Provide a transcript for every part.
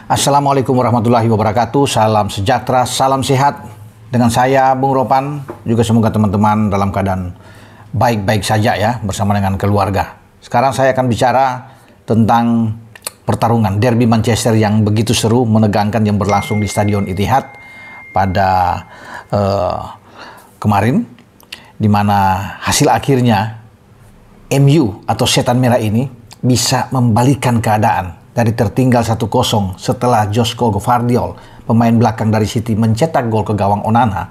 Assalamualaikum warahmatullahi wabarakatuh. Salam sejahtera, salam sehat. Dengan saya Bung Ropan, juga semoga teman-teman dalam keadaan baik-baik saja ya, bersama dengan keluarga. Sekarang saya akan bicara tentang pertarungan derby Manchester yang begitu seru, menegangkan yang berlangsung di Stadion Etihad pada kemarin, di mana hasil akhirnya MU atau Setan Merah ini bisa membalikan keadaan dari tertinggal 1-0 setelah Josko Gvardiol, pemain belakang dari City, mencetak gol ke gawang Onana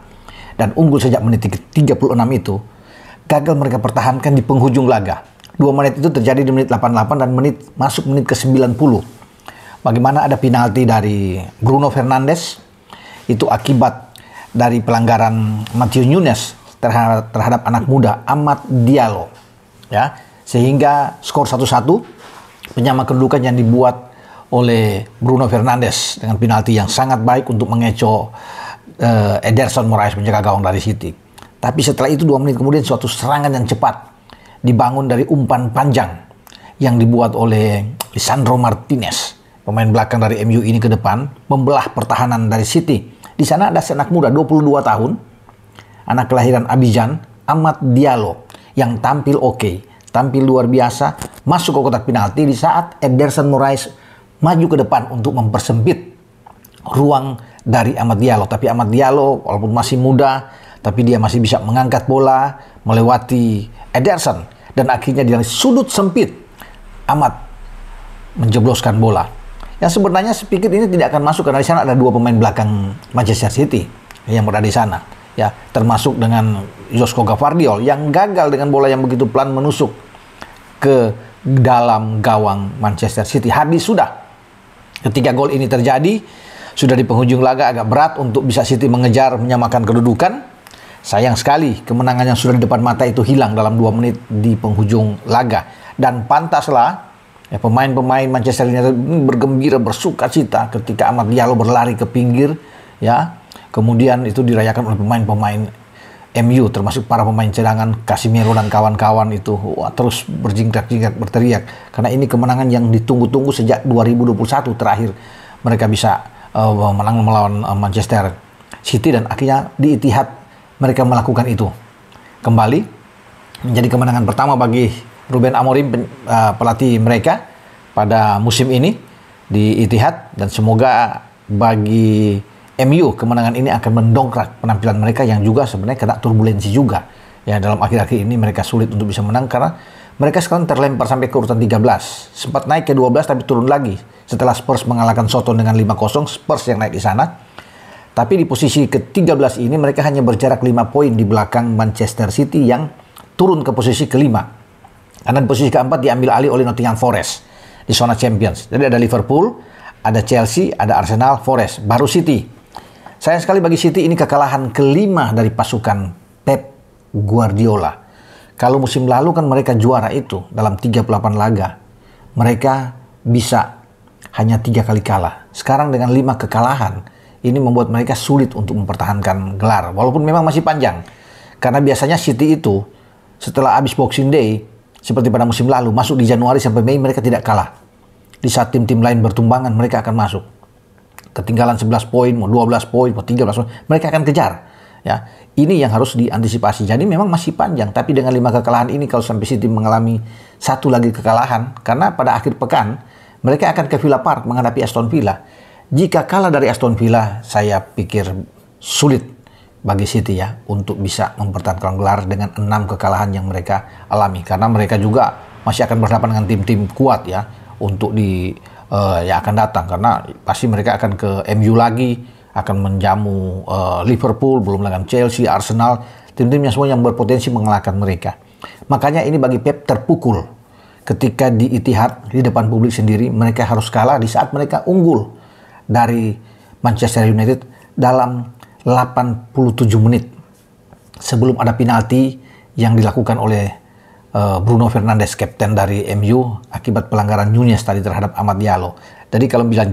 dan unggul sejak menit 36 itu, gagal mereka pertahankan di penghujung laga. 2 menit itu terjadi di menit 88 dan masuk menit ke 90. Bagaimana ada penalti dari Bruno Fernandes, itu akibat dari pelanggaran Matheus Nunes terhadap anak muda Amad Diallo. Ya, sehingga skor 1-1. Penyama kedudukan yang dibuat oleh Bruno Fernandes dengan penalti yang sangat baik untuk mengecoh Ederson Moraes, penjaga gawang dari City. Tapi setelah itu 2 menit kemudian suatu serangan yang cepat dibangun dari umpan panjang yang dibuat oleh Lisandro Martinez, pemain belakang dari MU ini ke depan, membelah pertahanan dari City. Di sana ada anak muda 22 tahun, anak kelahiran Abidjan, Amad Diallo, yang tampil oke. Tampil luar biasa, masuk ke kotak penalti di saat Ederson Moraes maju ke depan untuk mempersempit ruang dari Amad Diallo. Tapi Amad Diallo walaupun masih muda, tapi dia masih bisa mengangkat bola, melewati Ederson, dan akhirnya dari sudut sempit Amad menjebloskan bola. Yang sebenarnya saya pikir ini tidak akan masuk karena di sana ada 2 pemain belakang Manchester City yang berada di sana. Ya, termasuk dengan Josko Gvardiol yang gagal dengan bola yang begitu pelan menusuk ke dalam gawang Manchester City. Habis sudah. Ketika gol ini terjadi, sudah di penghujung laga, agak berat untuk bisa City mengejar menyamakan kedudukan. Sayang sekali kemenangan yang sudah di depan mata itu hilang dalam 2 menit di penghujung laga. Dan pantaslah ya, pemain-pemain Manchester United bergembira, bersuka cita ketika Amad Diallo berlari ke pinggir, ya. Kemudian itu dirayakan oleh pemain-pemain MU, termasuk para pemain cadangan Casemiro dan kawan-kawan itu. Wah, terus berjingkrak-jingkrak berteriak. Karena ini kemenangan yang ditunggu-tunggu sejak 2021 terakhir. Mereka bisa menang melawan Manchester City dan akhirnya di Etihad mereka melakukan itu. Kembali menjadi kemenangan pertama bagi Ruben Amorim, pelatih mereka pada musim ini di Etihad. Dan semoga bagi MU kemenangan ini akan mendongkrak penampilan mereka yang juga sebenarnya kena turbulensi juga. Ya, dalam akhir-akhir ini mereka sulit untuk bisa menang karena mereka sekarang terlempar sampai ke urutan 13. Sempat naik ke 12 tapi turun lagi. Setelah Spurs mengalahkan Soton dengan 5-0, Spurs yang naik di sana. Tapi di posisi ke-13 ini mereka hanya berjarak 5 poin di belakang Manchester City yang turun ke posisi ke-5. Karena di posisi ke-4 diambil alih oleh Nottingham Forest di zona Champions. Jadi ada Liverpool, ada Chelsea, ada Arsenal, Forest, baru City. Sayang sekali bagi City ini kekalahan ke-5 dari pasukan Pep Guardiola. Kalau musim lalu kan mereka juara itu dalam 38 laga. Mereka bisa hanya 3 kali kalah. Sekarang dengan 5 kekalahan, ini membuat mereka sulit untuk mempertahankan gelar. Walaupun memang masih panjang. Karena biasanya City itu setelah habis Boxing Day, seperti pada musim lalu, masuk di Januari sampai Mei mereka tidak kalah. Di saat tim-tim lain bertumbangan, mereka akan masuk. Ketinggalan 11 poin, mau 12 poin, mau 13 poin, mereka akan kejar. Ya, ini yang harus diantisipasi. Jadi memang masih panjang, tapi dengan 5 kekalahan ini kalau sampai City mengalami 1 lagi kekalahan, karena pada akhir pekan mereka akan ke Villa Park menghadapi Aston Villa. Jika kalah dari Aston Villa, saya pikir sulit bagi City ya untuk bisa mempertahankan gelar dengan 6 kekalahan yang mereka alami, karena mereka juga masih akan berhadapan dengan tim-tim kuat ya untuk yang akan datang, karena pasti mereka akan ke MU lagi, akan menjamu Liverpool, belum lagi Chelsea, Arsenal, tim-tim yang semua yang berpotensi mengalahkan mereka. Makanya ini bagi Pep terpukul ketika di Etihad di depan publik sendiri mereka harus kalah di saat mereka unggul dari Manchester United dalam 87 menit sebelum ada penalti yang dilakukan oleh Bruno Fernandes, kapten dari MU, akibat pelanggaran Nunes tadi terhadap Amad Diallo. Jadi kalau bisa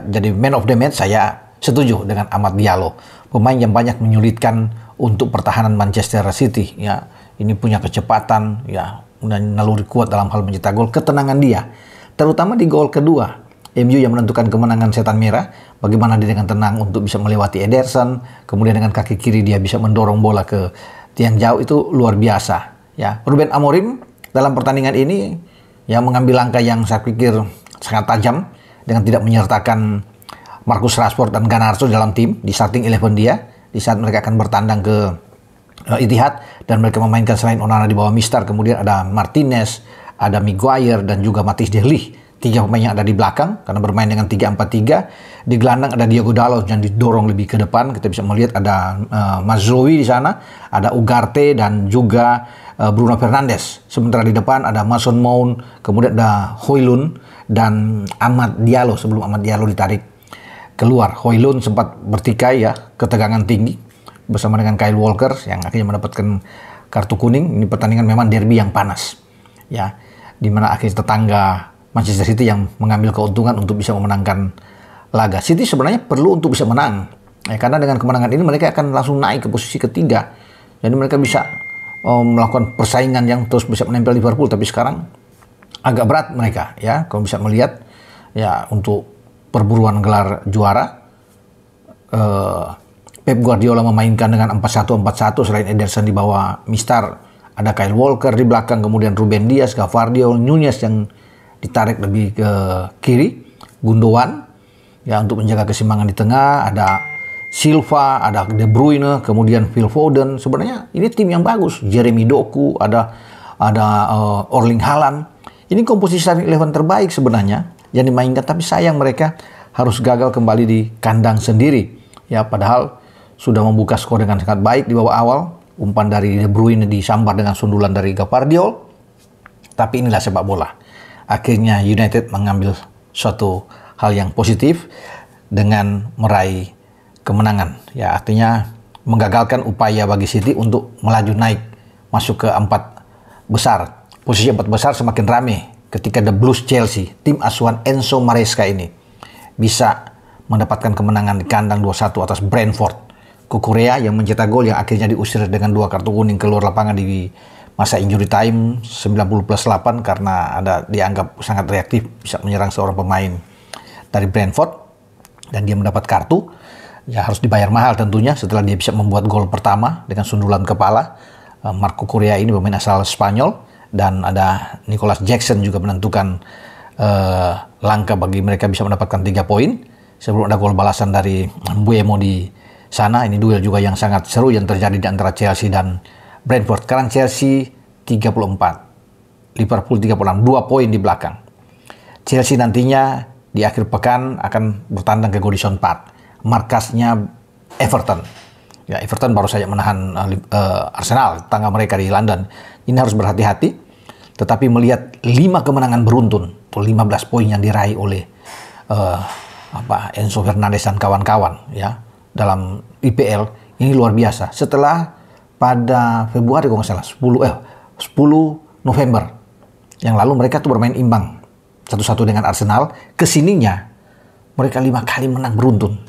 jadi man of the match, saya setuju dengan Amad Diallo. Pemain yang banyak menyulitkan untuk pertahanan Manchester City. Ya, ini punya kecepatan, ya, dan naluri kuat dalam hal mencetak gol. Ketenangan dia, terutama di gol kedua, MU yang menentukan kemenangan setan merah. Bagaimana dia dengan tenang untuk bisa melewati Ederson, kemudian dengan kaki kiri dia bisa mendorong bola ke tiang jauh, itu luar biasa. Ya, Ruben Amorim dalam pertandingan ini yang mengambil langkah yang saya pikir sangat tajam dengan tidak menyertakan Marcus Rashford dan Garnacho dalam tim di starting 11 dia di saat mereka akan bertandang ke Etihad, dan mereka memainkan selain Onana di bawah Mistar, kemudian ada Martinez, ada Maguire dan juga Matthijs de Ligt. 3 pemain yang ada di belakang karena bermain dengan 3-4-3. Di gelandang ada Diogo Dalot yang didorong lebih ke depan. Kita bisa melihat ada Mazraoui di sana, ada Ugarte dan juga Bruno Fernandes. Sementara di depan ada Mason Mount, kemudian ada Højlund dan Amad Diallo. Sebelum Amad Diallo ditarik keluar, Højlund sempat bertikai ya, ketegangan tinggi bersama dengan Kyle Walker yang akhirnya mendapatkan kartu kuning. Ini pertandingan memang derby yang panas ya, di mana akhirnya tetangga Manchester City yang mengambil keuntungan untuk bisa memenangkan laga. City sebenarnya perlu untuk bisa menang ya, karena dengan kemenangan ini mereka akan langsung naik ke posisi ketiga. Jadi mereka bisa melakukan persaingan yang terus bisa menempel Liverpool. Tapi sekarang agak berat mereka ya, kalau bisa melihat ya, untuk perburuan gelar juara. Pep Guardiola memainkan dengan 4-1-4-1 selain Ederson di bawah Mistar. Ada Kyle Walker di belakang, kemudian Ruben Dias, Gvardiol, Nunez yang ditarik lebih ke kiri, Gundogan ya untuk menjaga keseimbangan di tengah, ada Silva, ada De Bruyne, kemudian Phil Foden. Sebenarnya ini tim yang bagus. Jeremy Doku, ada Erling Haaland. Ini komposisi starting 11 terbaik sebenarnya yang dimainkan, tapi sayang mereka harus gagal kembali di kandang sendiri. Ya, padahal sudah membuka skor dengan sangat baik di babak awal. Umpan dari De Bruyne disambar dengan sundulan dari Gvardiol. Tapi inilah sepak bola. Akhirnya United mengambil suatu hal yang positif dengan meraih kemenangan. Ya, artinya menggagalkan upaya bagi City untuk melaju naik masuk ke 4 besar. Posisi 4 besar semakin ramai ketika The Blues Chelsea, tim asuhan Enzo Maresca ini, bisa mendapatkan kemenangan di kandang 2-1 atas Brentford. Kukurea yang mencetak gol yang akhirnya diusir dengan 2 kartu kuning keluar lapangan di masa injury time 90+8 karena ada dianggap sangat reaktif bisa menyerang seorang pemain dari Brentford, dan dia mendapat kartu. Ya, harus dibayar mahal tentunya setelah dia bisa membuat gol pertama dengan sundulan kepala. Marc Cucurella ini pemain asal Spanyol, dan ada Nicholas Jackson juga menentukan langkah bagi mereka bisa mendapatkan 3 poin sebelum ada gol balasan dari Mbeumo di sana. Ini duel juga yang sangat seru yang terjadi di antara Chelsea dan Brentford. Sekarang Chelsea 34, Liverpool 36, 2 poin di belakang. Chelsea nantinya di akhir pekan akan bertandang ke Goodison Park, markasnya Everton. Ya, Everton baru saja menahan Arsenal, tetangga mereka di London. Ini harus berhati-hati. Tetapi melihat 5 kemenangan beruntun, 15 poin yang diraih oleh Enzo Fernandez dan kawan-kawan ya dalam IPL, ini luar biasa. Setelah pada Februari kalau nggak salah 10 November yang lalu mereka tuh bermain imbang 1-1 dengan Arsenal. Kesininya mereka 5 kali menang beruntun.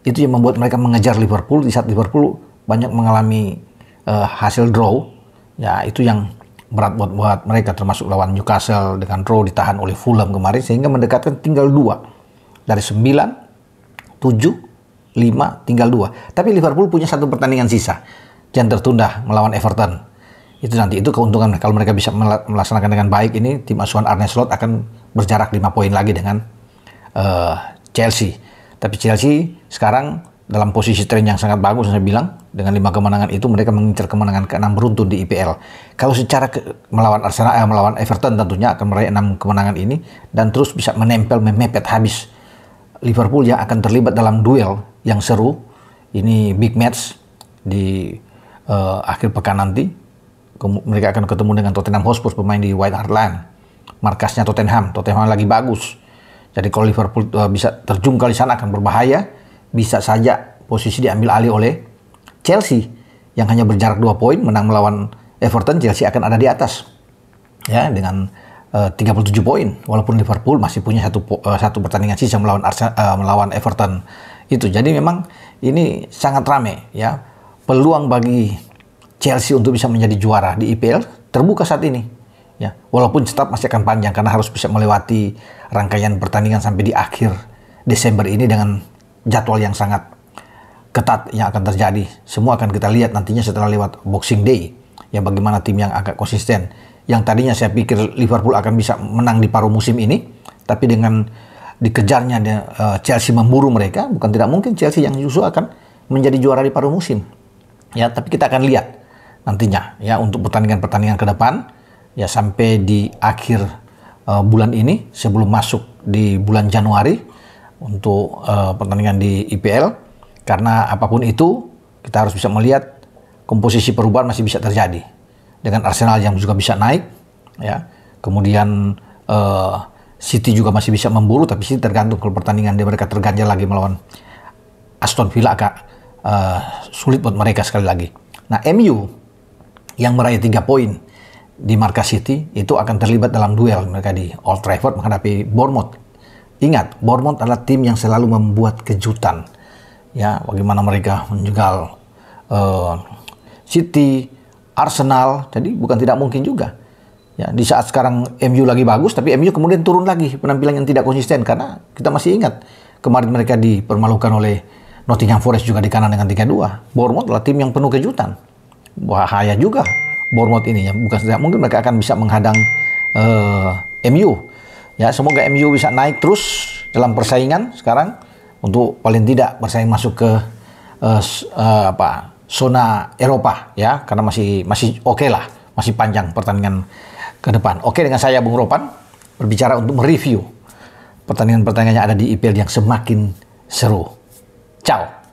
Itu yang membuat mereka mengejar Liverpool di saat Liverpool banyak mengalami hasil draw. Ya, itu yang berat buat mereka, termasuk lawan Newcastle dengan draw ditahan oleh Fulham kemarin, sehingga mendekatkan tinggal 2 dari 9, 7, 5 tinggal 2. Tapi Liverpool punya 1 pertandingan sisa yang tertunda melawan Everton. Itu nanti itu keuntungan kalau mereka bisa melaksanakan dengan baik. Ini tim asuhan Arne Slot akan berjarak 5 poin lagi dengan Chelsea. Tapi Chelsea sekarang dalam posisi tren yang sangat bagus, saya bilang dengan 5 kemenangan itu mereka mengincar kemenangan ke-6 beruntun di IPL. Kalau secara melawan Arsenal, melawan Everton tentunya akan meraih 6 kemenangan ini dan terus bisa menempel memepet habis Liverpool yang akan terlibat dalam duel yang seru. Ini big match di akhir pekan nanti. Mereka akan ketemu dengan Tottenham Hotspur, pemain di White Hart Lane. Markasnya Tottenham lagi bagus. Jadi kalau Liverpool bisa terjungkal di sana akan berbahaya. Bisa saja posisi diambil alih oleh Chelsea yang hanya berjarak 2 poin. Menang melawan Everton, Chelsea akan ada di atas ya dengan 37 poin. Walaupun Liverpool masih punya satu pertandingan sisa melawan Everton itu. Jadi memang ini sangat rame ya. Peluang bagi Chelsea untuk bisa menjadi juara di IPL terbuka saat ini. Ya, walaupun tetap masih akan panjang karena harus bisa melewati rangkaian pertandingan sampai di akhir Desember ini dengan jadwal yang sangat ketat yang akan terjadi. Semua akan kita lihat nantinya setelah lewat Boxing Day. Ya, bagaimana tim yang agak konsisten. Yang tadinya saya pikir Liverpool akan bisa menang di paruh musim ini, tapi dengan dikejarnya Chelsea memburu mereka, bukan tidak mungkin Chelsea yang justru akan menjadi juara di paruh musim. Ya, tapi kita akan lihat nantinya ya untuk pertandingan-pertandingan ke depan. Ya, sampai di akhir bulan ini sebelum masuk di bulan Januari untuk pertandingan di IPL, karena apapun itu kita harus bisa melihat komposisi perubahan masih bisa terjadi dengan Arsenal yang juga bisa naik ya, kemudian City juga masih bisa memburu, tapi City tergantung kalau pertandingan mereka terganjal lagi melawan Aston Villa agak sulit buat mereka sekali lagi. Nah, MU yang meraih 3 poin di markas City itu akan terlibat dalam duel mereka di Old Trafford menghadapi Bournemouth. Ingat, Bournemouth adalah tim yang selalu membuat kejutan. Ya, bagaimana mereka menjegal City, Arsenal, jadi bukan tidak mungkin juga. Ya, di saat sekarang MU lagi bagus, tapi MU kemudian turun lagi penampilan yang tidak konsisten karena kita masih ingat kemarin mereka dipermalukan oleh Nottingham Forest juga di kanan dengan 3-2. Bournemouth adalah tim yang penuh kejutan. Bahaya juga Bournemouth ini ya, bukan tidak mungkin mereka akan bisa menghadang MU. Ya, semoga MU bisa naik terus dalam persaingan sekarang untuk paling tidak bersaing masuk ke zona Eropa ya, karena masih oke lah, masih panjang pertandingan ke depan. Oke, dengan saya Bung Ropan berbicara untuk mereview pertandingan-pertandingan yang ada di IPL yang semakin seru. Ciao.